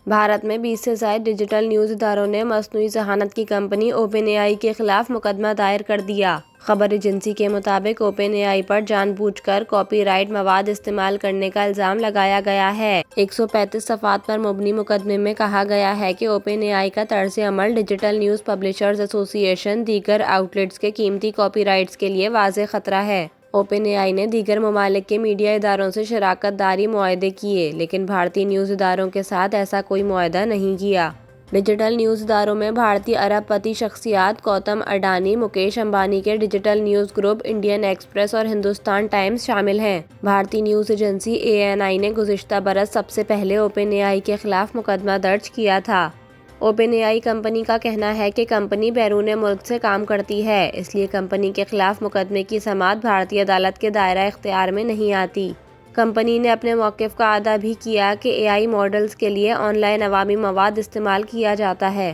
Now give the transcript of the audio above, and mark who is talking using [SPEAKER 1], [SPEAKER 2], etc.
[SPEAKER 1] بھارت میں 20 سے زائد ڈیجیٹل نیوز اداروں نے مصنوعی ذہانت کی کمپنی اوپن اے آئی کے خلاف مقدمہ دائر کر دیا۔ خبر ایجنسی کے مطابق اوپن اے آئی پر جان بوجھ کر کاپی رائٹ مواد استعمال کرنے کا الزام لگایا گیا ہے۔ 135 صفحات پر مبنی مقدمے میں کہا گیا ہے کہ اوپن اے آئی کا طرز عمل ڈیجیٹل نیوز پبلشرز ایسوسی ایشن دیگر آؤٹلیٹس کے قیمتی کاپی رائٹس کے لیے واضح خطرہ ہے۔ اوپن اے آئی نے دیگر ممالک کے میڈیا اداروں سے شراکت داری معاہدے کیے، لیکن بھارتی نیوز اداروں کے ساتھ ایسا کوئی معاہدہ نہیں کیا۔ ڈیجیٹل نیوز اداروں میں بھارتی ارب پتی شخصیات گوتم اڈانی، مکیش امبانی کے digital news group Indian express اور ہندوستان ٹائمز شامل ہیں۔ بھارتی نیوز ایجنسی ANI نے گزشتہ برس سب سے پہلے اوپن اے آئی کے خلاف مقدمہ درج کیا تھا۔ اوپن اے آئی کمپنی کا کہنا ہے کہ کمپنی بیرون ملک سے کام کرتی ہے، اس لیے کمپنی کے خلاف مقدمے کی سماعت بھارتی عدالت کے دائرہ اختیار میں نہیں آتی۔ کمپنی نے اپنے موقف کا اعادہ بھی کیا کہ AI ماڈلز کے لیے آن لائن عوامی مواد استعمال کیا جاتا ہے۔